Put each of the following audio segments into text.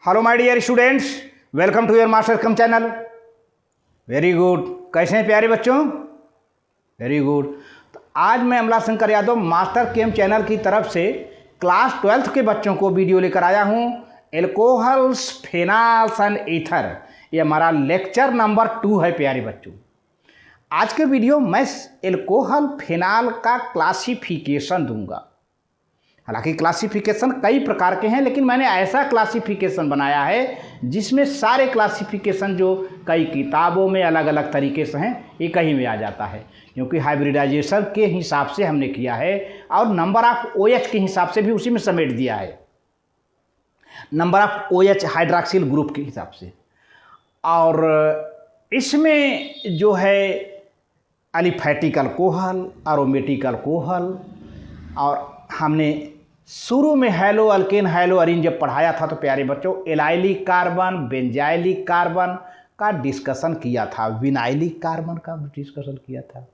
Hello my dear students, welcome to your master chem channel. Very good. कैसे हैं प्यारे बच्चों? Very good. तो आज मैं Amla Shankar Yadav master chem channel की तरफ से क्लास 12th के बच्चों को वीडियो लेकर आया हूं। एल्कोहल्स, फेनॉल्स एंड ईथर, ये हमारा लेक्चर नंबर 2 है प्यारे बच्चों। आज के वीडियो मैं एल्कोहल फेनॉल का क्लासिफिकेशन दूंगा। हालांकि क्लासिफिकेशन कई प्रकार के हैं, लेकिन मैंने ऐसा क्लासिफिकेशन बनाया है जिसमें सारे क्लासिफिकेशन जो कई किताबों में अलग अलग तरीके से हैं, ये कहीं में आ जाता है, क्योंकि हाइब्रिडाइजेशन के हिसाब से हमने किया है और नंबर ऑफ OH के हिसाब से भी उसी में समेट दिया है, number of OH hydroxyl group के हिसाब से। और इसमें जो है एलिफैटिक अल्कोहल, एरोमेटिक अल्कोहल, और हमने शुरू में हैलो अल्केन हैलो अरीन जब पढ़ाया था तो प्यारे बच्चों एलाइलिक कार्बन, बेंजाइलिक कार्बन का डिस्कशन किया था, विनाइलिक कार्बन का डिस्कशन किया था,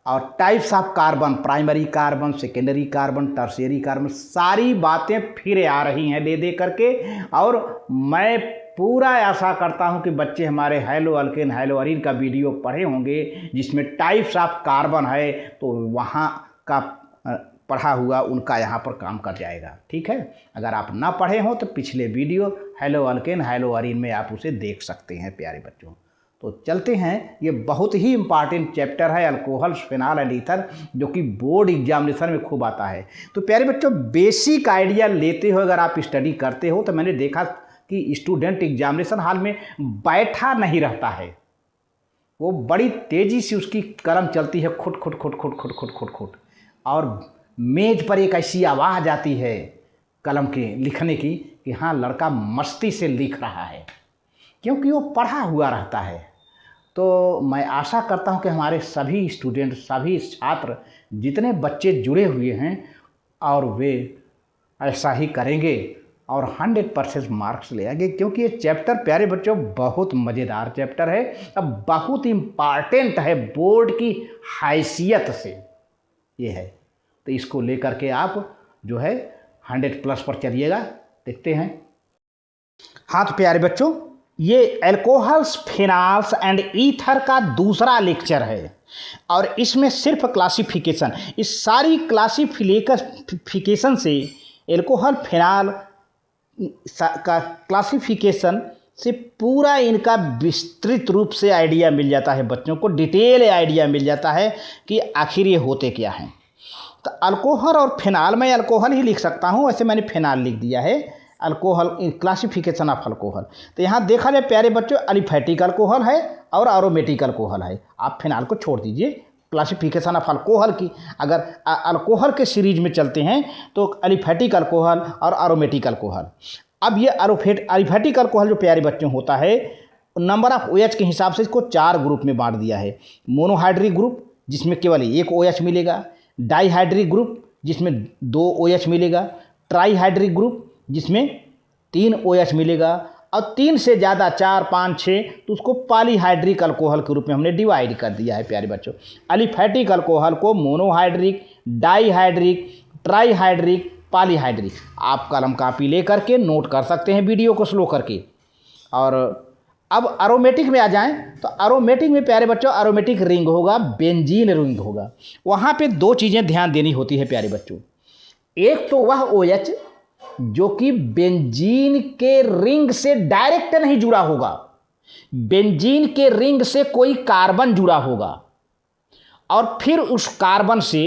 और types of carbon, primary carbon, secondary carbon, tertiary carbon, सारी बातें फिर आ रही हैं दे दे करके। और मैं पूरा आशा करता हूं कि बच्चे हमारे हैलो अल्केन हैलो अरीन का वीडियो पढ़े होंगे जिसमें टाइप्स ऑफ कार्बन है, तो वहाँ का पढ़ा हुआ उनका यहाँ पर काम कर जाएगा। ठीक है, अगर आप ना पढ़े हो तो पिछले video hello alkane hello Areen में आप उसे देख सकते हैं प्यारे बच्चों। तो चलते हैं, ये बहुत ही इंपॉर्टेंट चैप्टर है अल्कोहल्स, फेनॉल एंड ईथर, जो कि बोर्ड एग्जामिनेशन में खूब आता है। तो प्यारे बच्चों बेसिक आइडिया लेते हो अगर आप स्टडी करते हो तो मैंने देखा कि स्टूडेंट एग्जामिनेशन हॉल में बैठा नहीं रहता है, वो बड़ी तेज़ी से उसकी कलम चलती है, खुट खुट खुट खुट खुट खुट खुट खुट, और मेज पर एक ऐसी आवाज़ आती है कलम के लिखने की कि हाँ लड़का मस्ती से लिख रहा है, क्योंकि वो पढ़ा हुआ रहता है। तो मैं आशा करता हूँ कि हमारे सभी स्टूडेंट, सभी छात्र, जितने बच्चे जुड़े हुए हैं, और वे ऐसा ही करेंगे और 100% मार्क्स ले आएंगे, क्योंकि ये चैप्टर प्यारे बच्चों बहुत मज़ेदार चैप्टर है, अब बहुत इम्पॉर्टेंट है बोर्ड की हैसियत से ये है। तो इसको लेकर के आप जो है 100+ पर चलिएगा। देखते हैं। हाँ तो प्यारे बच्चों, ये एल्कोहल्स, फेनॉल्स एंड ईथर का दूसरा लेक्चर है, और इसमें सिर्फ क्लासिफिकेशन, इस सारी क्लासिफिकेशन से एल्कोहल फेनॉल का क्लासिफिकेशन से पूरा इनका विस्तृत रूप से आइडिया मिल जाता है बच्चों को, डिटेल आइडिया मिल जाता है कि आखिर ये होते क्या हैं। तो अल्कोहल और फेनॉल, मैं अल्कोहल ही लिख सकता हूँ, वैसे मैंने फेनॉल लिख दिया है। Alcohol, classification of alcohol. तो यहाँ देखा जाए प्यारे बच्चों एलिफैटिक अल्कोहल है और एरोमेटिक अल्कोहल है। आप फेनॉल को छोड़ दीजिए, क्लासिफिकेशन ऑफ अल्कोहल की अगर अल्कोहल के सीरीज में चलते हैं तो एलिफैटिक अल्कोहल और एरोमेटिक अल्कोहल। अब ये एलिफैटिक अल्कोहल जो प्यारे बच्चों होता है, नंबर ऑफ OH के हिसाब से इसको 4 ग्रुप में बांट दिया है। मोनोहाइड्रिक ग्रुप जिसमें केवल 1 OH मिलेगा, डाईहाइड्रिक ग्रुप जिसमें 2 OH मिलेगा, ट्राईहाइड्रिक ग्रुप जिसमें 3 OH मिलेगा, और 3 से ज़्यादा 4, 5, 6 तो उसको पॉलीहाइड्रिक अल्कोहल के रूप में हमने डिवाइड कर दिया है प्यारे बच्चों। एलिफैटिक अल्कोहल को मोनोहाइड्रिक, डाईहाइड्रिक, ट्राईहाइड्रिक, पॉलीहाइड्रिक, आप कलम कापी ले करके नोट कर सकते हैं वीडियो को स्लो करके। और अब एरोमेटिक में आ जाएं तो एरोमेटिक में प्यारे बच्चों एरोमेटिक रिंग होगा, बेंजीन रिंग होगा। वहाँ पे 2 चीज़ें ध्यान देनी होती है प्यारे बच्चों। एक तो वह OH जो कि बेंजीन के रिंग से डायरेक्ट नहीं जुड़ा होगा, बेंजीन के रिंग से कोई कार्बन जुड़ा होगा और फिर उस कार्बन से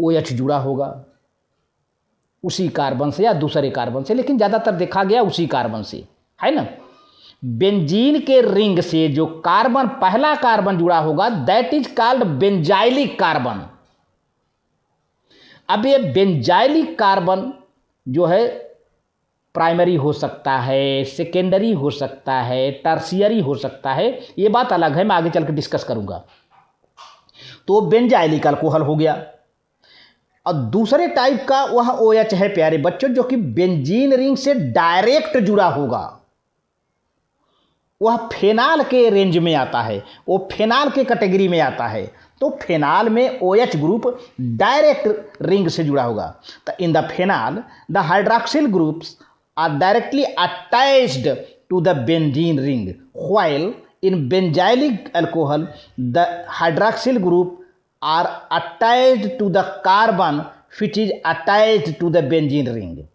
OH जुड़ा होगा, उसी कार्बन से या दूसरे कार्बन से, लेकिन ज़्यादातर देखा गया उसी कार्बन से, है ना। बेंजीन के रिंग से जो कार्बन, पहला कार्बन जुड़ा होगा, that is called benzylic carbon. अब ये बेंजाइलिक कार्बन जो है प्राइमरी हो सकता है, सेकेंडरी हो सकता है, टर्शियरी हो सकता है, ये बात अलग है, मैं आगे चल के डिस्कस करूंगा। तो बेंजाइलिक अल्कोहल हो गया। और दूसरे टाइप का वह OH है प्यारे बच्चों जो कि बेंजीन रिंग से डायरेक्ट जुड़ा होगा, वह फेनॉल के रेंज में आता है, वो फेनॉल के कैटेगरी में आता है। तो फेनॉल में OH ग्रुप डायरेक्ट रिंग से जुड़ा होगा। तो in the phenol the hydroxyl groups are directly attached to the benzene ring, while in benzylic alcohol the hydroxyl group are attached to the carbon which is attached to the benzene ring.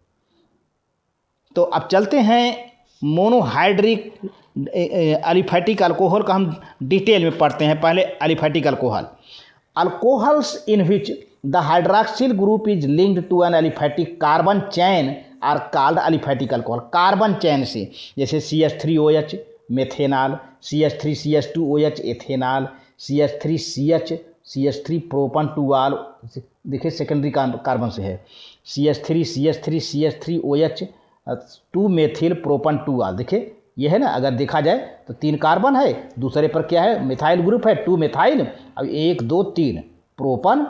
तो अब चलते हैं monohydric aliphatic alcohol का हम detail में पढ़ते हैं। पहले aliphatic alcohol, alcohols in which the hydroxyl group is linked to an aliphatic carbon chain are called aliphatic alcohol. Carbon chain से, जैसे CH3OH methanol, CH3CH2OH ethanol, CH3CH प्रोपन 2 देखिए सेकेंडरी कार्बन से है, CH3OH 2 मेथिल प्रोपन 2 देखिए ये है ना, अगर देखा जाए तो 3 कार्बन है, दूसरे पर क्या है, मिथाइल ग्रुप है 2 मेथाइल, अब 1 2 3 प्रोपन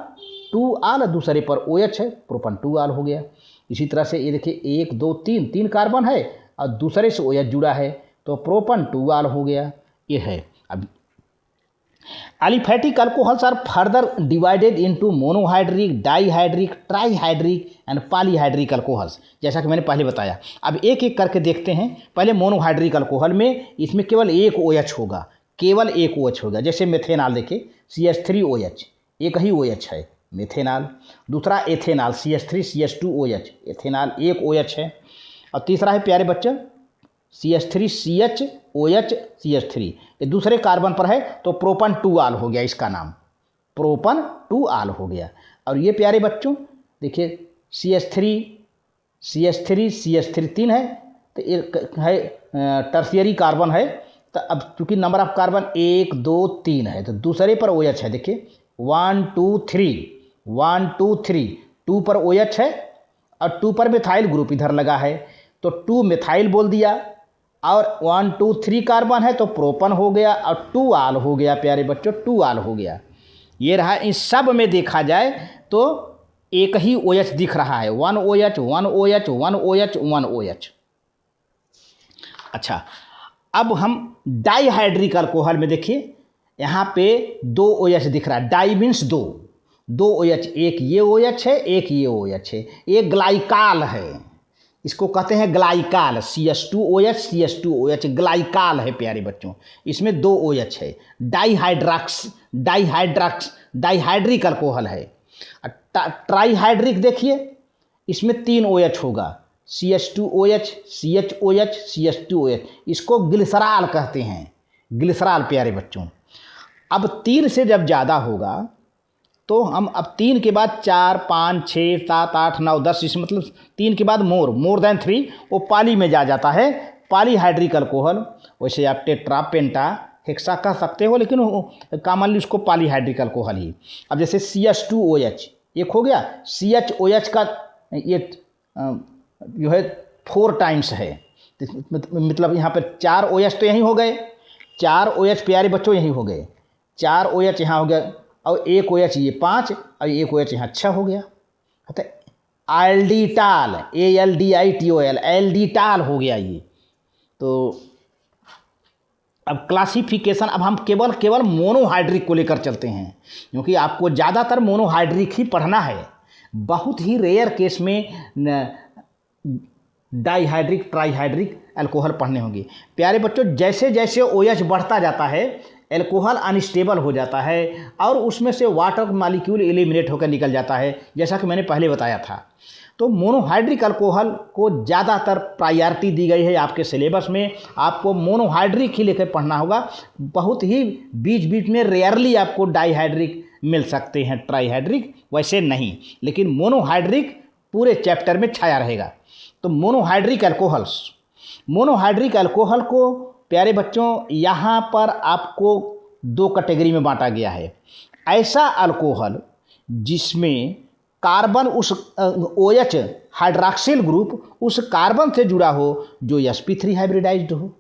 2 दूसरे पर OH है प्रोपन 2 हो गया। इसी तरह से ये देखिए 1 2 3 कार्बन है और दूसरे से OH जुड़ा है तो प्रोपन 2 हो गया। ये है। अब aliphatic alcohols are further divided into monohydric, dihydric, trihydric and polyhydric alcohols, जैसा कि मैंने पहले बताया। अब एक एक करके देखते हैं। पहले मोनोहाइड्रिक अल्कोहल में इसमें केवल एक OH होगा, केवल एक OH होगा। जैसे मेथेनॉल देखिए CH3OH, एक ही OH है मेथेनॉल। दूसरा एथेनॉल CH3CH2OH, एथेनॉल एक OH है। और तीसरा है प्यारे बच्चे CH3CHOH CH3, ये दूसरे कार्बन पर है तो प्रोपन 2 हो गया, इसका नाम प्रोपन 2 हो गया। और ये प्यारे बच्चों देखिए CH3 3 है तो एक है टर्शियरी कार्बन है। तो अब चूँकि नंबर ऑफ कार्बन 1 2 3 है तो दूसरे पर OH है, देखिए 1 2 3 2 पर OH है और 2 पर मिथाइल ग्रुप इधर लगा है तो 2 मिथाइल बोल दिया। और 1 2 3 कार्बन है तो प्रोपन हो गया और 2 हो गया प्यारे बच्चों, 2 हो गया। ये रहा। इन सब में देखा जाए तो एक ही OH दिख रहा है, 1 OH। अच्छा, अब हम डाईहाइड्रिक अल्कोहल में देखिए यहाँ पे 2 OH दिख रहा है। डाई मीन्स 2 OH, एक ये OH है एक ये OH है, ये ग्लाइकाल है, इसको कहते हैं ग्लाइकाल, CH2OH ग्लाइकाल है प्यारे बच्चों। इसमें 2 OH है। डाईहाइड्रिक अल्कोहल है। ट्राईहाइड्रिक देखिए इसमें 3 OH होगा, CH2OH CH2OH, इसको ग्लिसरॉल कहते हैं, ग्लिसरॉल प्यारे बच्चों। अब 3 से जब ज़्यादा होगा तो हम अब 3 के बाद 4 5 6 7 8 9 10, इस मतलब 3 के बाद मोर देन 3 वो पाली में जाता है, पॉलीहाइड्रिक अल्कोहल। वैसे आप टेट्रा पेंटा हेक्सा कह सकते हो, लेकिन कॉमनली उसको पॉलीहाइड्रिक अल्कोहल ही। अब जैसे CH2OH एक हो गया, CHOH का ये जो है 4 टाइम्स है, मतलब यहाँ पर 4 OH तो यहीं हो गए, 4 OH प्यारे बच्चों यहीं हो गए, 4 OH यहाँ हो गया और 1 OH ये 5 और 1 OH यहाँ 6 हो गया। तो एल्डिटाल, ALDITOL, एल्डिटाल हो गया ये। तो अब क्लासिफिकेशन, अब हम केवल मोनोहाइड्रिक को लेकर चलते हैं, क्योंकि आपको ज़्यादातर मोनोहाइड्रिक ही पढ़ना है। बहुत ही रेयर केस में डाईहाइड्रिक ट्राईहाइड्रिक अल्कोहल पढ़ने होंगे प्यारे बच्चों। जैसे जैसे OH बढ़ता जाता है अल्कोहल अनस्टेबल हो जाता है और उसमें से वाटर मॉलिक्यूल एलिमिनेट होकर निकल जाता है, जैसा कि मैंने पहले बताया था। तो मोनोहाइड्रिक अल्कोहल को ज़्यादातर प्रायोरिटी दी गई है आपके सिलेबस में। आपको मोनोहाइड्रिक ही लेकर पढ़ना होगा। बहुत ही बीच बीच में रेयरली आपको डाईहाइड्रिक मिल सकते हैं, ट्राईहाइड्रिक वैसे नहीं, लेकिन मोनोहाइड्रिक पूरे चैप्टर में छाया रहेगा। तो मोनोहाइड्रिक अल्कोहल को प्यारे बच्चों यहाँ पर आपको 2 कैटेगरी में बांटा गया है। ऐसा अल्कोहल जिसमें कार्बन उस OH हाइड्रॉक्सिल ग्रुप उस कार्बन से जुड़ा हो जो sp3 हाइब्रिडाइज्ड हो,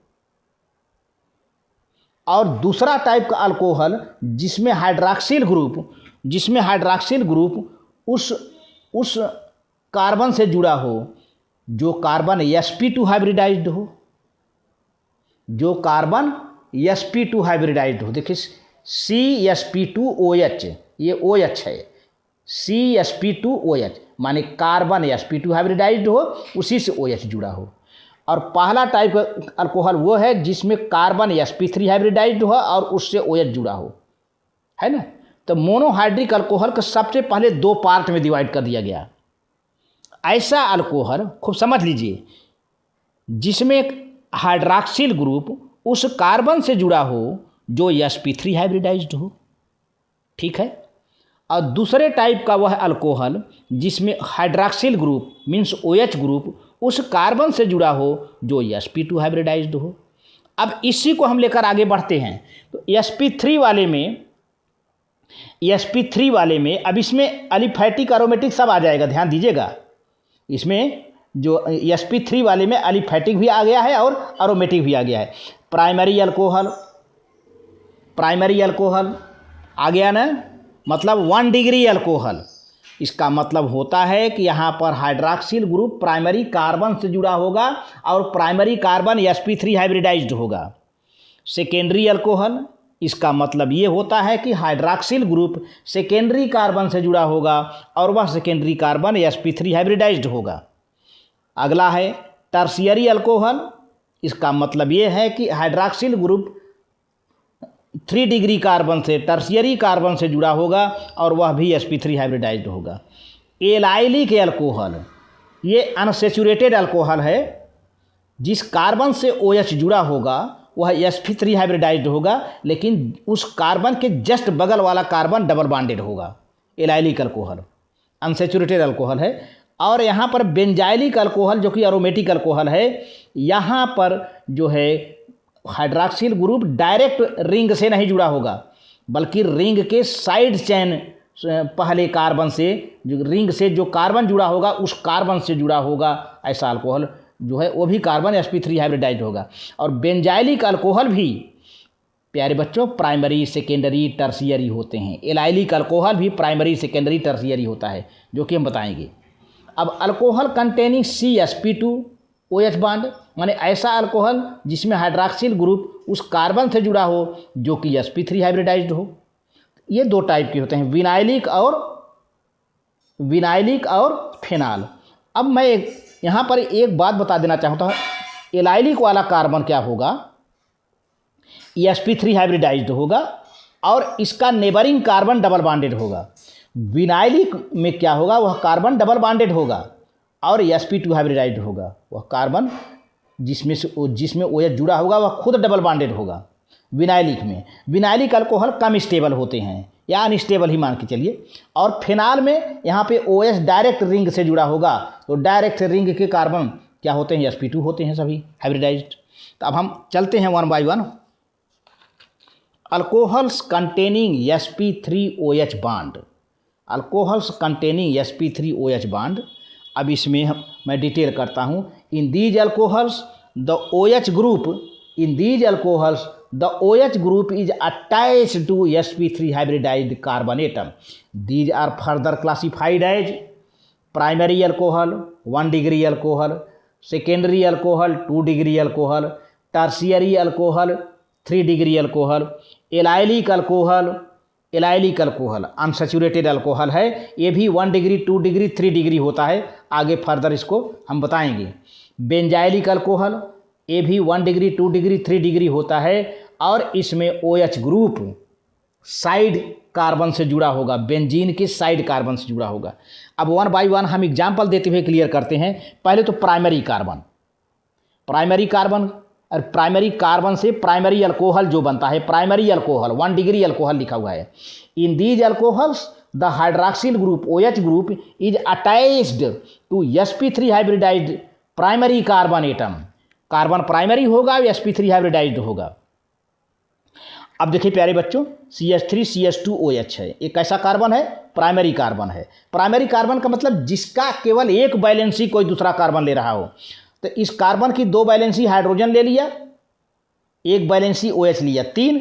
और दूसरा टाइप का अल्कोहल जिसमें हाइड्रॉक्सिल ग्रुप उस कार्बन से जुड़ा हो जो कार्बन sp2 हाइब्रिडाइज्ड हो, जो कार्बन sp2 हाइब्रिडाइज्ड हो। देखिए CsP2OH, ये OH है, CsP2OH माने कार्बन sp2 हाइब्रिडाइज्ड हो, उसी से OH जुड़ा हो। और पहला टाइप का अल्कोहल वो है जिसमें कार्बन sp3 हाइब्रिडाइज्ड हो और उससे OH जुड़ा हो, है ना। तो मोनोहाइड्रिक अल्कोहल को सबसे पहले दो पार्ट में डिवाइड कर दिया गया। ऐसा अल्कोहल, खूब समझ लीजिए, जिसमें हाइड्रॉक्सिल ग्रुप उस कार्बन से जुड़ा हो जो sp3 हाइब्रिडाइज्ड हो, ठीक है। और दूसरे टाइप का वह अल्कोहल जिसमें hydroxyl group means OH group उस कार्बन से जुड़ा हो जो sp2 हाइब्रिडाइज्ड हो। अब इसी को हम लेकर आगे बढ़ते हैं। तो sp3 वाले में अब इसमें एलिफैटिक एरोमेटिक सब आ जाएगा, ध्यान दीजिएगा। इसमें जो sp3 वाले में एलिफैटिक भी आ गया है और एरोमेटिक भी आ गया है। प्राइमरी अल्कोहल आ गया ना, मतलब 1 डिग्री अल्कोहल। इसका मतलब होता है कि यहाँ पर हाइड्रॉक्सिल ग्रुप प्राइमरी कार्बन से जुड़ा होगा और प्राइमरी कार्बन sp3 हाइब्रिडाइज्ड होगा। सेकेंडरी अल्कोहल, इसका मतलब ये होता है कि हाइड्रॉक्सिल ग्रुप सेकेंडरी कार्बन से जुड़ा होगा और वह सेकेंडरी कार्बन sp3 हाइब्रिडाइज्ड होगा। अगला है टर्शियरी अल्कोहल। इसका मतलब ये है कि हाइड्रॉक्सिल ग्रुप 3 डिग्री कार्बन से टर्शियरी कार्बन से जुड़ा होगा और वह भी sp3 हाइब्रिडाइज्ड होगा। एलाइलिक अल्कोहल, ये अनसैचुरेटेड अल्कोहल है। जिस कार्बन से OH जुड़ा होगा वह sp3 हाइब्रिडाइज्ड होगा, लेकिन उस कार्बन के जस्ट बगल वाला कार्बन डबल बॉन्डेड होगा। एलाइलिक अल्कोहल अनसैचुरेटेड अल्कोहल है। और यहाँ पर बेंजाइलिक अल्कोहल जो कि एरोमेटिक अल्कोहल है, यहाँ पर जो है हाइड्रॉक्सिल ग्रुप डायरेक्ट रिंग से नहीं जुड़ा होगा, बल्कि रिंग के साइड चेन पहले कार्बन से, जो रिंग से जो कार्बन जुड़ा होगा उस कार्बन से जुड़ा होगा। ऐसा अल्कोहल जो है वो भी कार्बन sp3 हाइब्रिडाइज्ड होगा। और बेंजाइलिक अल्कोहल भी प्यारे बच्चों प्राइमरी, सेकेंडरी, टर्शियरी होते हैं। एलाइलिक अल्कोहल भी प्राइमरी, सेकेंडरी, टर्शियरी होता है, जो कि हम बताएंगे। अब अल्कोहल कंटेनिंग CsP2OH बॉन्ड, माने ऐसा अल्कोहल जिसमें हाइड्रॉक्सिल ग्रुप उस कार्बन से जुड़ा हो जो कि sp3 हाइब्रिडाइज्ड हो। ये दो टाइप के होते हैं, विनाइलिक और फेनॉल। अब मैं यहाँ पर एक बात बता देना चाहता हूँ, एलाइलिक वाला कार्बन क्या होगा, sp3 हाइब्रिडाइज्ड होगा और इसका नेबरिंग कार्बन डबल बॉन्डेड होगा। विनाइलिक में क्या होगा, वह कार्बन डबल बॉन्डेड होगा और sp2 हाइब्रिडाइज्ड होगा। वह कार्बन जिसमें OH जुड़ा होगा वह खुद डबल बॉन्डेड होगा। विनाइलिक अल्कोहल कम स्टेबल होते हैं या अनस्टेबल ही मान के चलिए। और फेनॉल में यहाँ पे OH डायरेक्ट रिंग से जुड़ा होगा, तो डायरेक्ट रिंग के कार्बन क्या होते हैं, sp2 होते हैं सभी हाइब्रिडाइज्ड। तो अब हम चलते हैं 1 by 1। Alcohols containing sp3OH bond, alcohols containing sp3OH bond. अब इसमें मैं डिटेल करता हूँ। In these alcohols the OH group is attached to sp3 hybridized carbon atom. These are further classified as primary alcohol 1 degree alcohol, secondary alcohol 2 degree alcohol, tertiary alcohol 3 degree alcohol, allylic alcohol unsaturated alcohol है। ये भी 1 degree 2 degree 3 degree होता है, आगे further इसको हम बताएंगे। Benzylic alcohol ये भी 1 डिग्री 2 डिग्री 3 डिग्री होता है और इसमें OH ग्रुप साइड कार्बन से जुड़ा होगा, बेंजीन के साइड कार्बन से जुड़ा होगा। अब 1 बाय 1 हम एग्जाम्पल देते हुए क्लियर करते हैं। पहले तो प्राइमरी कार्बन से प्राइमरी अल्कोहल जो बनता है, प्राइमरी अल्कोहल 1 डिग्री अल्कोहल लिखा हुआ है। In these alcohols the hydroxyl group OH group is attached to sp3 hybridized primary carbon atom. Carbon primary होगा और sp3 हाइब्रिडाइज्ड होगा। अब देखिए प्यारे बच्चों, CH3CH2OH है, एक ऐसा कार्बन है, प्राइमरी कार्बन है। प्राइमरी कार्बन का मतलब जिसका केवल एक वैलेंसी कोई दूसरा कार्बन ले रहा हो। तो इस कार्बन की 2 वैलेंसी हाइड्रोजन ले लिया, 1 वैलेंसी OH लिया, 3,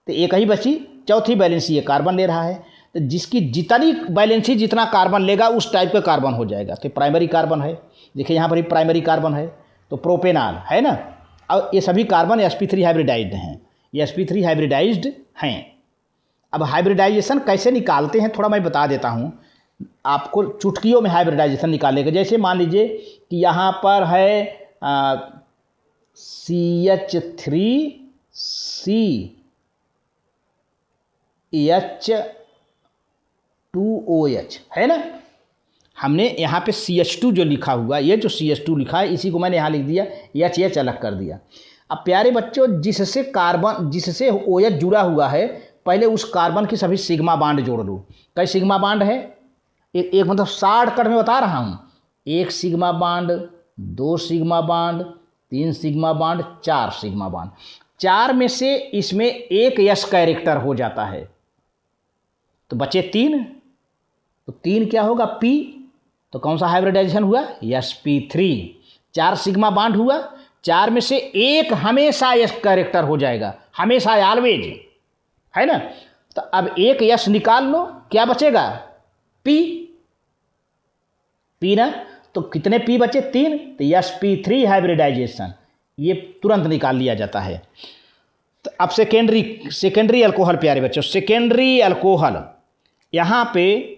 तो एक ही बची, चौथी वैलेंसी ये कार्बन ले रहा है। तो जिसकी जितनी वैलेंसी जितना कार्बन लेगा उस टाइप का कार्बन हो जाएगा, तो प्राइमरी कार्बन है। देखिए यहाँ पर ही प्राइमरी कार्बन है, तो प्रोपेनॉल है ना। और ये सभी कार्बन sp3 हाइब्रिडाइज्ड हैं, ये sp3 हाइब्रिडाइज्ड हैं। अब हाइब्रिडाइजेशन कैसे निकालते हैं थोड़ा मैं बता देता हूँ आपको। चुटकियों में हाइब्रिडाइजेशन निकालेगा। जैसे मान लीजिए कि यहाँ पर है CH3CH2OH है ना। हमने यहाँ पे CH2 जो लिखा हुआ, ये जो CH2 लिखा है इसी को मैंने यहाँ लिख दिया, H अलग कर दिया। अब प्यारे बच्चों, जिससे OH जुड़ा हुआ है, पहले उस कार्बन की सभी सिग्मा बांड जोड़ लो। कई सिग्मा बांड है? एक मतलब शॉर्टकट में बता रहा हूँ। 1 sigma bond, 2 sigma bond, 3 sigma bond, 4 sigma bond. 4 में से इसमें एक यस कैरेक्टर हो जाता है, तो बचे 3। तो 3 क्या होगा? P। तो कौन सा हाइब्रिडाइजेशन हुआ? sp3। 4 सिग्मा बांड हुआ, 4 में से एक हमेशा यस कैरेक्टर हो जाएगा, हमेशा, ऑलवेज, है ना। तो अब एक यस निकाल लो, क्या बचेगा? P ना। तो कितने P बचे? 3। तो sp3 हाइब्रिडाइजेशन ये तुरंत निकाल लिया जाता है। तो अब सेकेंडरी अल्कोहल प्यारे बच्चों, सेकेंडरी अल्कोहल, यहाँ पे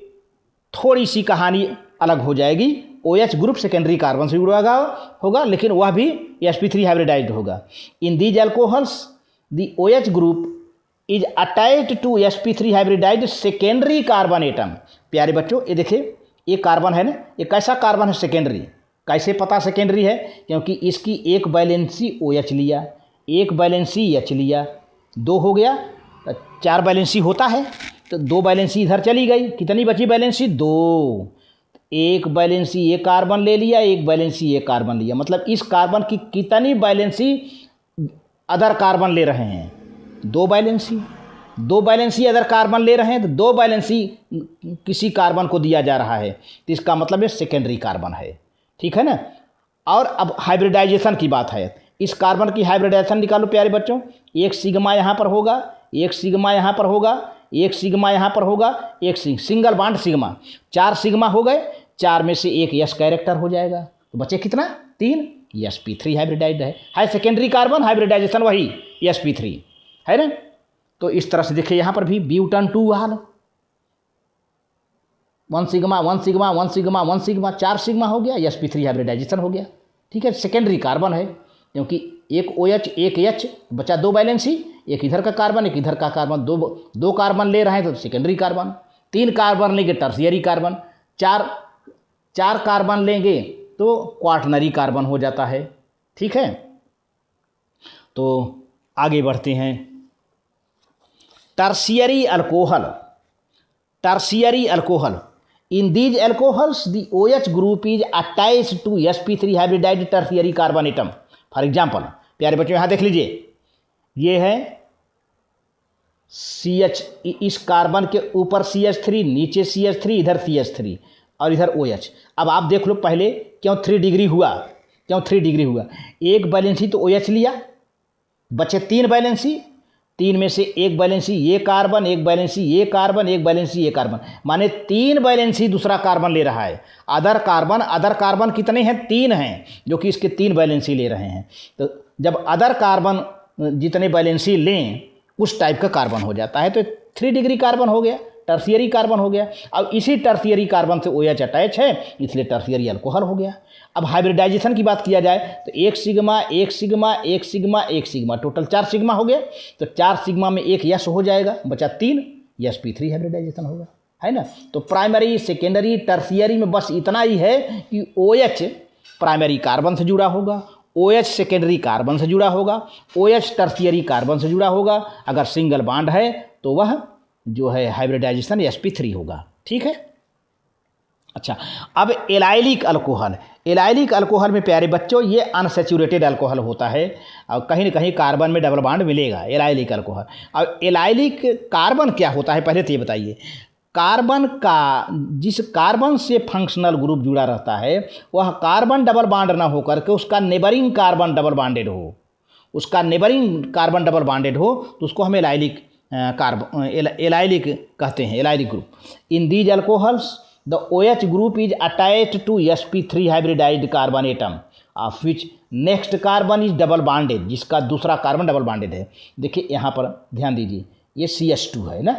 थोड़ी सी कहानी अलग हो जाएगी। OH ग्रुप सेकेंडरी कार्बन से जुड़ा होगा, लेकिन वह भी sp3 हाइब्रिडाइज्ड होगा। In these alcohols the OH group is attached to sp3 hybridized secondary carbon atom. प्यारे बच्चों, ये देखिए, ये कार्बन है ना, ये कैसा कार्बन है? सेकेंडरी। कैसे पता सेकेंडरी है? क्योंकि इसकी एक वैलेंसी OH लिया, एक वैलेंसी H लिया, 2 हो गया, 4 वैलेंसी होता है, तो 2 वैलेंसी इधर चली गई। कितनी बची वैलेंसी? 2। एक वैलेंसी ये कार्बन ले लिया, एक वैलेंसी ये कार्बन लिया, मतलब इस कार्बन की कितनी वैलेंसी अदर कार्बन ले रहे हैं? 2 वैलेंसी। 2 वैलेंसी अदर कार्बन ले रहे हैं, तो 2 वैलेंसी किसी कार्बन को दिया जा रहा है, तो इसका मतलब ये सेकेंडरी कार्बन है, ठीक है ना। और अब हाइब्रिडाइजेशन की बात है, इस कार्बन की हाइब्रिडाइजेशन निकालो प्यारे बच्चों। 1 सिग्मा यहाँ पर होगा, 1 सिग्मा यहाँ पर होगा, 1 सिग्मा यहाँ पर होगा, एक सिंगल बांड सिग्मा, 4 सिग्मा हो गए। 4 में से एक यस कैरेक्टर हो जाएगा, तो बचे कितना? 3। sp3 हाइब्रिडाइज्ड है सेकेंडरी कार्बन, हाइब्रिडाइजेशन वही sp3 है ना। तो इस तरह से देखिए, यहाँ पर भी ब्यूटान 2 हाल, 1 sigma 1 sigma 1 sigma 1 sigma, 4 sigma हो गया, sp3 हाइब्रिडाइजेशन हो गया, ठीक है। सेकेंडरी कार्बन है, क्योंकि एक OH एक H, बचा 2 वैलेंसी, एक इधर का कार्बन एक इधर का कार्बन, 2 कार्बन ले रहे हैं तो सेकेंडरी कार्बन, 3 कार्बन लेंगे टर्शियरी कार्बन, 4 कार्बन लेंगे तो क्वाटरनरी कार्बन हो जाता है, ठीक है। तो आगे बढ़ते हैं। Tertiary alcohol, in these alcohols the OH group is attached to sp3 hybridized tertiary carbon atom. For example प्यारे बच्चों, यहाँ देख लीजिए, ये है CH, इस कार्बन के ऊपर CH3, नीचे CH3, इधर CH3 और इधर OH। अब आप देख लो पहले क्यों 3 डिग्री हुआ, एक वैलेंसी तो OH लिया, बचे 3 वैलेंसी, 3 में से एक वैलेंसी ये कार्बन, एक वैलेंसी ये कार्बन, एक वैलेंसी ये कार्बन, माने 3 वैलेंसी दूसरा कार्बन ले रहा है। अदर कार्बन कितने हैं? 3 हैं, जो कि इसके 3 वैलेंसी ले रहे हैं। तो जब अदर कार्बन जितने वैलेंसी लें उस टाइप का कार्बन हो जाता है, तो 3 डिग्री कार्बन हो गया, टर्शियरी कार्बन हो गया। अब इसी टर्शियरी कार्बन से OH अटैच है, इसलिए टर्शियरी अल्कोहल हो गया। अब हाइब्रिडाइजेशन की बात किया जाए तो 1 sigma 1 sigma 1 sigma 1 sigma, total 4 sigma हो गया। तो 4 सिग्मा में एक यस हो जाएगा, बचा 3, sp3 हाइब्रिडाइजेशन होगा, है ना। तो प्राइमरी, सेकेंडरी, टर्शियरी में बस इतना ही है कि OH प्राइमरी कार्बन से जुड़ा होगा, OH सेकेंडरी कार्बन से जुड़ा होगा, OH टर्शियरी कार्बन से जुड़ा होगा। अगर सिंगल बांड है तो वह जो है हाइब्रिडाइजेशन sp3 होगा, ठीक है। अच्छा, अब एलाइलिक अल्कोहल में प्यारे बच्चों ये अनसैचुरेटेड अल्कोहल होता है, और कहीं न कहीं कार्बन में डबल बॉन्ड मिलेगा, एलाइलिक अल्कोहल। अब एलाइलिक कार्बन क्या होता है पहले तो ये बताइए। कार्बन का, जिस कार्बन से फंक्शनल ग्रुप जुड़ा रहता है वह कार्बन डबल बॉन्ड ना होकर के उसका नेबरिंग कार्बन डबल बॉन्डेड हो, तो उसको हम एलाइलिक कहते हैं, allylic group. In these alcohols the OH group is attached to sp3 hybridized carbon atom of which next carbon is double bonded, जिसका दूसरा कार्बन डबल बॉन्डेड है। देखिए यहाँ पर ध्यान दीजिए, ये CH2 है ना,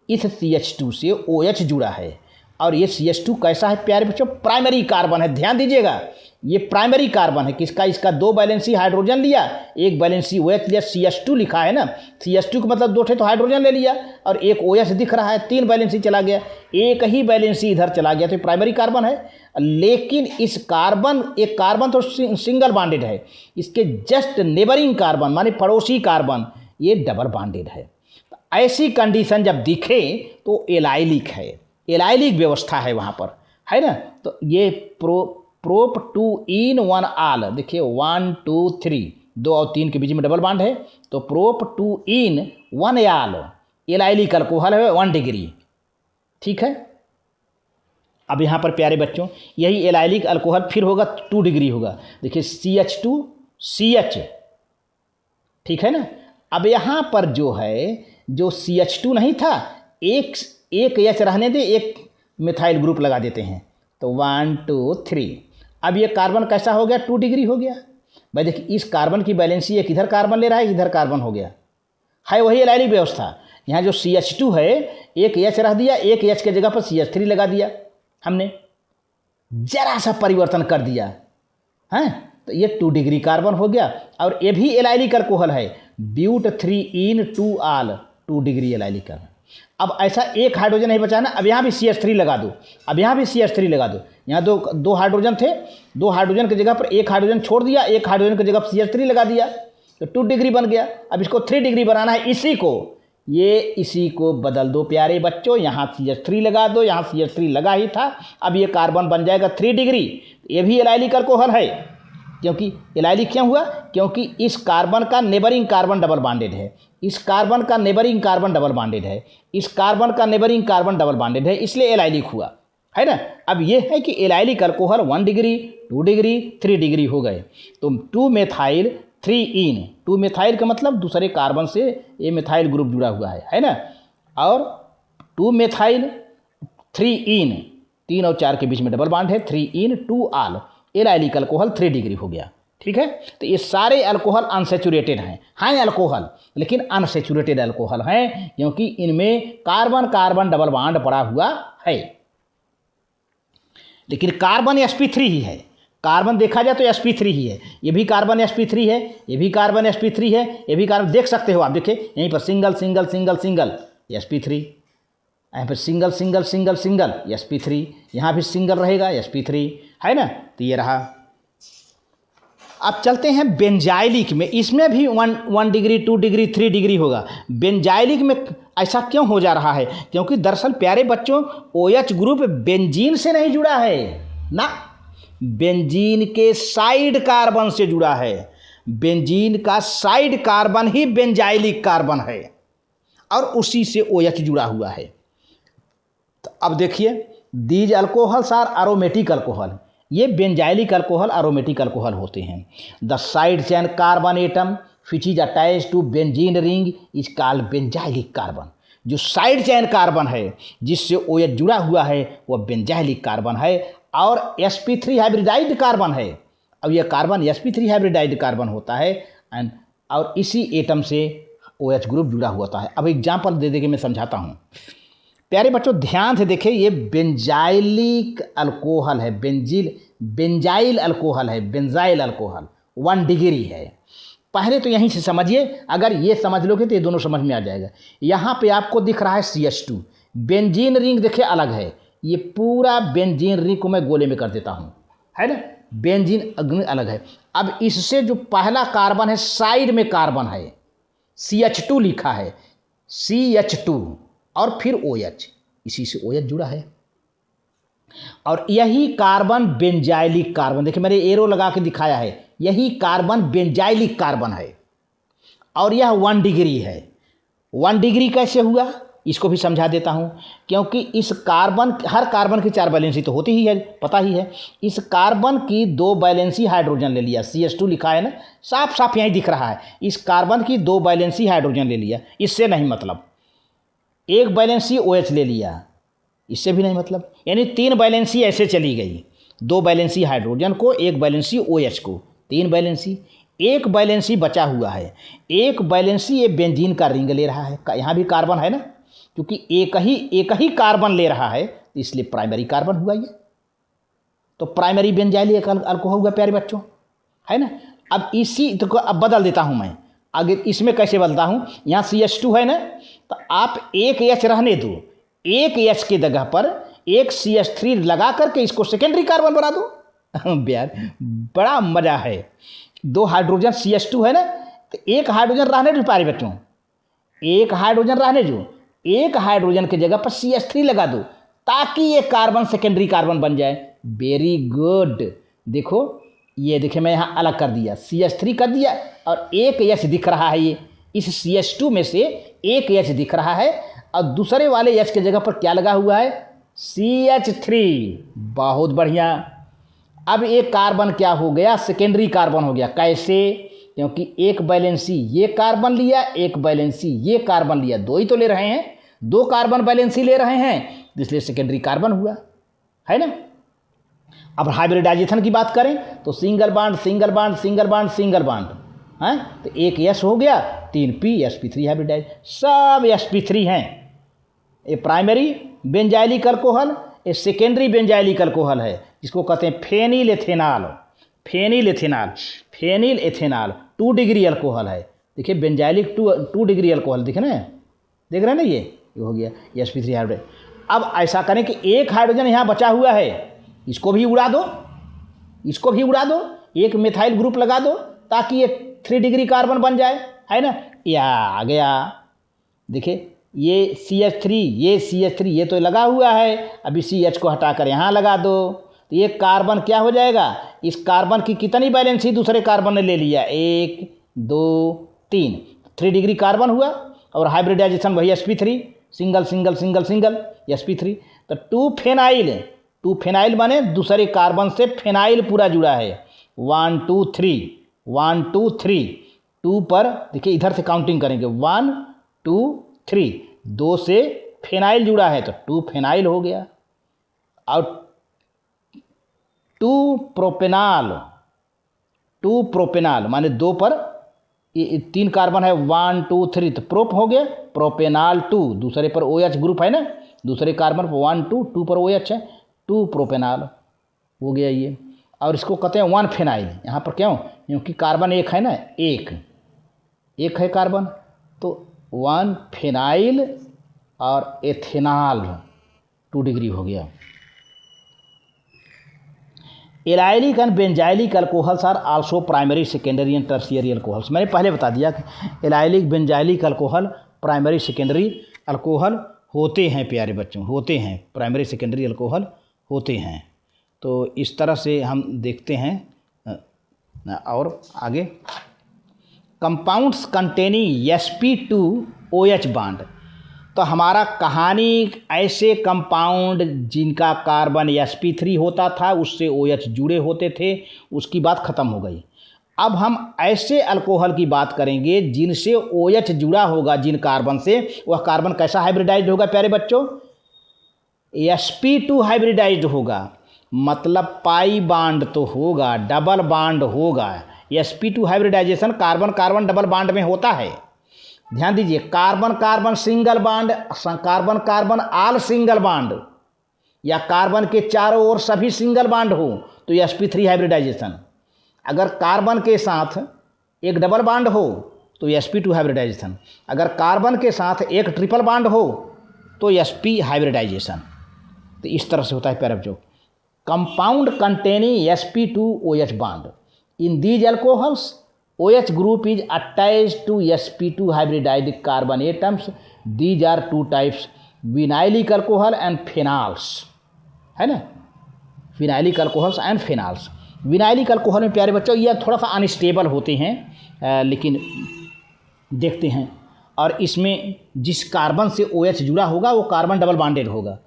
इस CH2 से OH जुड़ा है, और ये CH2 कैसा है प्यारे बच्चों, प्राइमरी कार्बन है। ध्यान दीजिएगा, ये प्राइमरी कार्बन है किसका, इसका 2 वैलेंसी हाइड्रोजन लिया, 1 वैलेंसी OH लिया, CH2 लिखा है ना, CH2 का मतलब 2 थे तो हाइड्रोजन ले लिया, और एक OH दिख रहा है, 3 वैलेंसी चला गया, एक ही वैलेंसी इधर चला गया, तो प्राइमरी कार्बन है। लेकिन इस कार्बन, एक कार्बन तो सिंगल बॉन्डेड है, इसके जस्ट नेबरिंग कार्बन माने पड़ोसी कार्बन ये डबल बॉन्डेड है। ऐसी कंडीशन जब दिखे तो एलाइलिक है, एलाइलिक व्यवस्था है वहाँ पर, है ना। तो ये प्रोप 2 इन 1 आल, देखिए 1 2 3, 2 और 3 के बीच में डबल बॉन्ड है, तो प्रोप 2 इन 1 आल एलाइलिक अल्कोहल है 1 डिग्री, ठीक है। अब यहाँ पर प्यारे बच्चों यही एलाइलिक अल्कोहल फिर होगा 2 डिग्री होगा, देखिए CH2CH, ठीक है ना। अब यहाँ पर जो है, जो CH2 नहीं था, एक H रहने दे, एक मिथाइल ग्रुप लगा देते हैं, तो 1 2 3, अब ये कार्बन कैसा हो गया, 2 डिग्री हो गया। भाई देखिए इस कार्बन की बैलेंसी, एक इधर कार्बन ले रहा है, इधर कार्बन हो गया, है वही एलाइलिक व्यवस्था। यहाँ जो CH2 है, एक H रख दिया, एक H के जगह पर CH3 लगा दिया हमने, जरा सा परिवर्तन कर दिया, हैं, तो ये 2 डिग्री कार्बन हो गया। और ये भी एलाइलिक अल्कोहल है, ब्यूट 3 इन 2 आल 2 डिग्री एलाइलिक कार्बन। अब ऐसा एक हाइड्रोजन नहीं बचा ना, अब यहाँ भी CH3 लगा दो, अब यहाँ भी CH3 लगा दो, यहाँ दो हाइड्रोजन थे, 2 हाइड्रोजन की जगह पर एक हाइड्रोजन छोड़ दिया, एक हाइड्रोजन की जगह पर CH3 लगा दिया, तो 2 डिग्री बन गया। अब इसको 3 डिग्री बनाना है, इसी को बदल दो प्यारे बच्चों, यहाँ CH3 लगा दो, यहाँ CH3 लगा ही था, अब ये कार्बन बन जाएगा 3 डिग्री। ये भी एलाइलिक अल्कोहल है, क्योंकि एलाइलिक क्यों हुआ, क्योंकि इस कार्बन का नेबरिंग कार्बन डबल बॉन्डेड है, इस कार्बन का नेबरिंग कार्बन डबल बॉन्डेड है, इस कार्बन का नेबरिंग कार्बन डबल बॉन्डेड है, इसलिए एलाइलिक हुआ, है ना। अब ये है कि allylic alcohol 1 degree 2 degree 3 degree हो गए, तो 2 मेथाइल 3 इन, 2 मेथाइल का मतलब दूसरे कार्बन से ये मेथाइल ग्रुप जुड़ा हुआ है ना, और 2 मेथाइल 3 इन, 3 और 4 के बीच में डबल बॉन्ड है, 3 इन 2 आल एलाइलिक अल्कोहल 3 डिग्री हो गया, ठीक है। तो ये सारे अल्कोहल अनसेचुरेटेड हैं अल्कोहल, लेकिन अनसेचुरेटेड अल्कोहल हैं, क्योंकि इनमें कार्बन कार्बन डबल बॉन्ड पड़ा हुआ है। लेकिन कार्बन sp3 ही है, कार्बन देखा जाए तो sp3 ही है, ये भी कार्बन sp3 है, ये भी कार्बन sp3 है, ये भी कार्बन, देख सकते हो आप, देखिए यहीं पर single single single single sp3, यहाँ पर single single single single sp3, यहाँ भी सिंगल रहेगा sp3, है ना। तो ये रहा। अब चलते हैं बेंजाइलिक में, इसमें भी 1 डिग्री 2 डिग्री 3 डिग्री होगा। बेंजाइलिक में ऐसा क्यों हो जा रहा है, क्योंकि दरअसल प्यारे बच्चों OH ग्रुप बेंजीन से नहीं जुड़ा है ना, बेंजीन के साइड कार्बन से जुड़ा है, बेंजीन का साइड कार्बन ही बेंजाइलिक कार्बन है, और उसी से OH जुड़ा हुआ है। तो अब देखिए, these alcohols are aromatic alcohol, ये बेंजाइलिक अल्कोहल एरोमेटिक अल्कोहल होते हैं। The side chain carbon atom which is attach to benzene ring is called benzylic carbon. जो साइड चेन कार्बन है जिससे OH जुड़ा हुआ है वह बेंजाइलिक कार्बन है, और sp3 हाइब्रिडाइज्ड कार्बन है। अब यह कार्बन sp3 हाइब्रिडाइज्ड कार्बन होता है, एंड और इसी एटम से OH ग्रुप जुड़ा होता है। अब एग्जाम्पल दे दे के मैं समझाता हूँ। प्यारे बच्चों ध्यान से देखिए, ये बेंजाइलिक अल्कोहल है, बेंजाइल अल्कोहल है, बेंजाइल अल्कोहल 1 डिग्री है। पहले तो यहीं से समझिए, अगर ये समझ लोगे तो ये दोनों समझ में आ जाएगा। यहाँ पे आपको दिख रहा है CH2, बेंजीन रिंग देखिए अलग है, ये पूरा बेंजीन रिंग को मैं गोले में कर देता हूँ, है ना, बेंजीन अग्नि अलग है। अब इससे जो पहला कार्बन है साइड में कार्बन है, CH2 लिखा है, CH2 और फिर OH, इसी से OH जुड़ा है, और यही कार्बन बेंजाइलिक कार्बन, देखिए मैंने एरो लगा के दिखाया है, यही कार्बन बेंजाइलिक कार्बन है, और यह 1 डिग्री है। 1 डिग्री कैसे हुआ इसको भी समझा देता हूँ, क्योंकि इस कार्बन, हर कार्बन की 4 वैलेंसी तो होती ही है, पता ही है। इस कार्बन की 2 वैलेंसी हाइड्रोजन ले लिया, CH2 लिखा है ना, साफ साफ यहीं दिख रहा है, इस कार्बन की 2 वैलेंसी हाइड्रोजन ले लिया, इससे नहीं मतलब। 1 वैलेंसी OH ले लिया, इससे भी नहीं मतलब, यानी 3 वैलेंसी ऐसे चली गई, 2 वैलेंसी हाइड्रोजन को, 1 वैलेंसी OH को, 3 वैलेंसी, 1 वैलेंसी बचा हुआ है, 1 वैलेंसी ये बेंजीन का रिंग ले रहा है, यहाँ भी कार्बन है ना, क्योंकि एक ही कार्बन ले रहा है, इसलिए प्राइमरी कार्बन हुआ ये। तो प्राइमरी बेंजाइलिक अल्कोहल हुआ प्यारे बच्चों, है ना। अब इसी तो अब बदल देता हूँ मैं, अगर इसमें कैसे बदलता हूँ, यहाँ CH2 है ना, तो आप एक H रहने दो, एक H के जगह पर एक CH3 लगा करके इसको सेकेंडरी कार्बन बना दो। यार बड़ा मज़ा है। 2 हाइड्रोजन CH2 है ना, तो एक हाइड्रोजन रहने दो प्यारे बच्चों, एक हाइड्रोजन रहने दो, एक हाइड्रोजन की जगह पर CH3 लगा दो ताकि ये कार्बन सेकेंडरी कार्बन बन जाए। Very good. देखो ये देखिए मैं यहाँ अलग कर दिया, CH3 कर दिया और एक H दिख रहा है, ये इस CH2 में से एक H दिख रहा है और दूसरे वाले H की जगह पर क्या लगा हुआ है, CH3। बहुत बढ़िया। अब एक कार्बन क्या हो गया, सेकेंडरी कार्बन हो गया। कैसे, क्योंकि एक वैलेंसी ये कार्बन लिया, एक वैलेंसी ये कार्बन लिया, 2 ही तो ले रहे हैं, 2 कार्बन वैलेंसी ले रहे हैं, इसलिए सेकेंडरी कार्बन हुआ, है ना। अब हाइब्रिडाइजेशन की बात करें तो single bond single bond single bond single bond, हैं, तो एक S हो गया, 3P sp3 हाइब्रिडाइज, सब sp3 हैं। ये प्राइमरी बेंजाइलिक अल्कोहल, ये सेकेंडरी बेंजाइलिक अल्कोहल है, जिसको कहते हैं phenyl ethanol. Phenyl ethanol, phenyl ethanol 2 degree alcohol है। देखिए बेंजाइलिक 2 डिग्री अल्कोहल, देख रहे हैं ना, ये हो गया sp3 हाइब्रिड। अब ऐसा करें कि एक हाइड्रोजन यहाँ बचा हुआ है, इसको भी उड़ा दो, इसको भी उड़ा दो, एक मिथाइल ग्रुप लगा दो ताकि ये 3 डिग्री कार्बन बन जाए, है ना। या आ गया, देखिए ये CH3, ये CH3 ये तो लगा हुआ है, अभी CH को हटाकर यहाँ लगा दो तो ये कार्बन क्या हो जाएगा, इस कार्बन की कितनी वैलेंसी दूसरे कार्बन ने ले लिया, 1 2 3 डिग्री कार्बन हुआ। और हाइब्रिडाइजेशन वही sp3, single single single single sp3। तो 2 फेनाइल बने, दूसरे कार्बन से फेनाइल पूरा जुड़ा है, 1 2 3 1 2 3, 2 पर देखिए इधर से काउंटिंग करेंगे, 1 2 3, 2 से फेनाइल जुड़ा है तो 2 फेनाइल हो गया। और 2 प्रोपेनाल माने 2 पर 3 कार्बन है, 1 2 3 तो प्रोप हो गया, प्रोपेनाल 2, दूसरे पर OH ग्रुप है ना, दूसरे कार्बन पर 1 2 पर OH है, 2 प्रोपेनाल हो गया ये। और इसको कहते हैं 1 फेनाइल, यहाँ पर क्यों, क्योंकि कार्बन एक है ना, एक है कार्बन, तो 1 फेनाइल और एथेनॉल 2 डिग्री हो गया। Allylic and benzylic alcohols are also primary secondary and tertiary alcohols. मैंने पहले बता दिया कि allylic benzylic alcohol primary secondary alcohol होते हैं प्यारे बच्चों, होते हैं, प्राइमरी सेकेंडरी अल्कोहल होते हैं। तो इस तरह से हम देखते हैं। और आगे कंपाउंड्स कंटेनिंग sp2OH बॉन्ड, तो हमारा कहानी ऐसे कंपाउंड जिनका कार्बन sp3 होता था, उससे OH जुड़े होते थे, उसकी बात ख़त्म हो गई। अब हम ऐसे अल्कोहल की बात करेंगे जिनसे OH जुड़ा होगा, जिन कार्बन से, वह कार्बन कैसा हाइब्रिडाइज्ड होगा प्यारे बच्चों, sp2 हाइब्रिडाइज्ड होगा, मतलब पाई बाड तो होगा, डबल बाड होगा। sp2 hybridisation carbon carbon double बाड में होता है। ध्यान दीजिए, carbon carbon single bond, carbon carbon all single bond, या कार्बन के चारों ओर सभी सिंगल बाड हो तो sp3 हाइब्रिडाइजेशन। अगर कार्बन के साथ एक डबल बाड हो तो sp2 हाइब्रिडाइजेशन, अगर कार्बन के साथ एक ट्रिपल बाड हो तो sp हाइब्रिडाइजेशन। तो इस तरह से होता है प्यारे बच्चों। Compound containing sp2OH bond, in these alcohols OH group is attached to sp2 hybridized carbon atoms. These are 2 types, vinylic alcohol and phenols, है ना, vinylic alcohols and phenols. Vinylic alcohol में प्यारे बच्चों ये थोड़ा सा अनस्टेबल होते हैं, लेकिन देखते हैं। और इसमें जिस कार्बन से OH जुड़ा होगा वो कार्बन डबल बॉन्डेड होगा।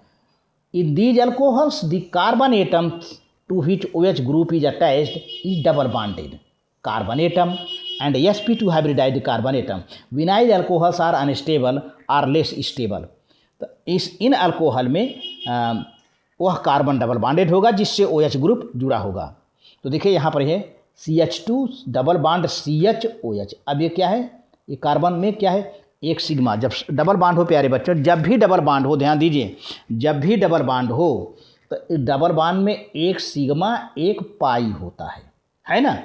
In these alcohols the carbon atoms to which OH group is attached is double bonded carbon atom and sp2 hybridized carbon atom. Vinyl alcohols are unstable are less stable. तो इन alcohol में वह carbon double bonded होगा जिससे OH group जुड़ा होगा। तो देखिए यहाँ पर है CH2 डबल बॉन्ड CHOH। अब ये क्या है, ये कार्बन में क्या है, एक सिग्मा। जब डबल बॉन्ड हो प्यारे बच्चों, जब भी डबल बॉन्ड हो, ध्यान दीजिए, जब भी डबल बॉन्ड हो तो डबल बॉन्ड में एक सिग्मा एक पाई होता है ना।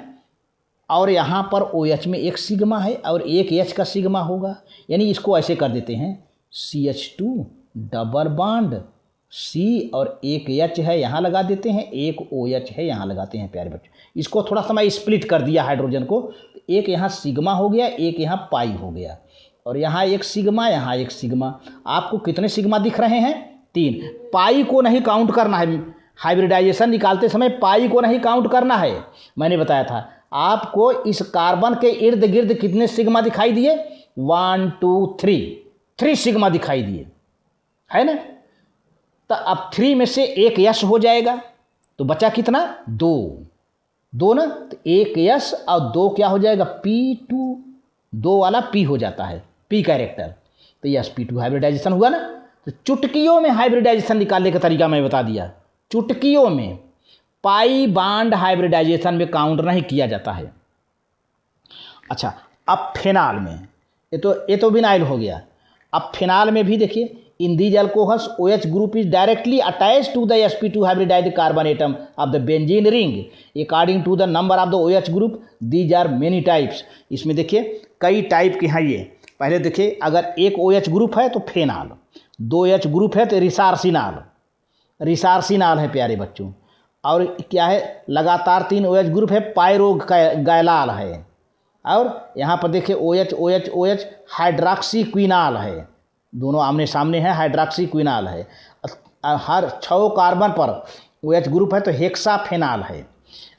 और यहाँ पर OH में एक सिग्मा है और एक H का सिग्मा होगा, यानी इसको ऐसे कर देते हैं CH2 डबल बॉन्ड C और एक H है यहाँ लगा देते हैं, एक OH है यहाँ लगाते हैं प्यारे बच्चों। इसको थोड़ा सा मैं स्प्लिट कर दिया हाइड्रोजन को, एक यहाँ सिग्मा हो गया, एक यहाँ पाई हो गया, और यहाँ एक सिग्मा, यहाँ एक सिग्मा। आपको कितने सिग्मा दिख रहे हैं? 3। पाई को नहीं काउंट करना है, हाइब्रिडाइजेशन निकालते समय पाई को नहीं काउंट करना है। मैंने बताया था आपको इस कार्बन के इर्द गिर्द कितने सिग्मा दिखाई दिए? 1 2 3 सिग्मा दिखाई दिए, है ना। तो अब 3 में से एक यस हो जाएगा तो बचा कितना? 2 ना, तो एक यस और 2 क्या हो जाएगा? P2, 2 वाला P हो जाता है, P कैरेक्टर। तो यस P2 हाइब्रिडाइजेशन हुआ ना। तो चुटकियों में हाइब्रिडाइजेशन निकालने का तरीका मैं बता दिया। चुटकियों में पाई बॉन्ड हाइब्रिडाइजेशन में काउंट नहीं किया जाता है। अच्छा, अब फेनॉल में, ये तो विनाइल हो गया। अब फेनॉल में भी देखिए, in these alcohols OH group is directly attached to the sp2 hybridized carbon atom of the benzene ring according to the number of the OH group. These are many types. इसमें देखिए कई type के हैं ये। पहले देखिए, अगर एक OH ग्रुप है तो फेनॉल, 2 H ग्रुप है तो रिसार्सिनॉल है प्यारे बच्चों। और क्या है? लगातार 3 OH ग्रुप है, पायरोगैलाल है। और यहाँ पर देखिए OH हाइड्रॉक्सी क्विनॉल है, दोनों आमने सामने हैं, हाइड्रॉक्सी क्विनॉल है। हर 6 कार्बन पर OH ग्रुप है तो हेक्साफेनॉल है।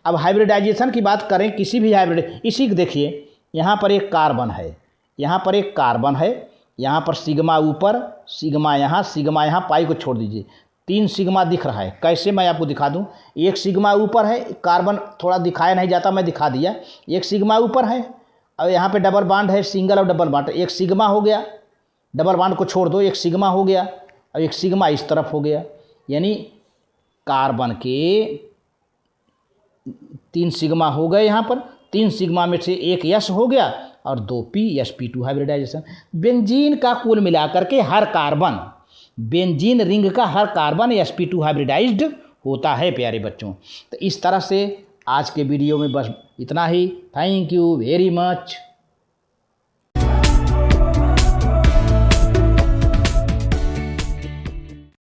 अब हाइब्रिडाइजेशन की बात करें किसी भी हाइब्रिड, इसी को देखिए, यहाँ पर एक कार्बन है, यहाँ पर एक कार्बन है, यहाँ पर सिग्मा ऊपर, सिग्मा यहाँ, पाई को छोड़ दीजिए, 3 सिग्मा दिख रहा है। कैसे मैं आपको दिखा दूं? एक सिग्मा ऊपर है, कार्बन थोड़ा दिखाया नहीं जाता, मैं दिखा दिया। एक सिग्मा ऊपर है और यहाँ पे डबल बॉन्ड है, सिंगल और डबल बॉन्ड, एक सिग्मा हो गया, डबल बॉन्ड को छोड़ दो, एक सिग्मा हो गया और एक सिग्मा इस तरफ हो गया। यानी कार्बन के 3 सिग्मा हो गए, यहाँ पर 3 सिग्मा में से एक यस हो गया और 2 P sp2 हाइब्रिडाइजेशन। बेंजीन का कुल मिलाकर के हर कार्बन, बेंजीन रिंग का हर कार्बन sp2 हाइब्रिडाइज्ड होता है प्यारे बच्चों। तो इस तरह से आज के वीडियो में बस इतना ही। Thank you very much.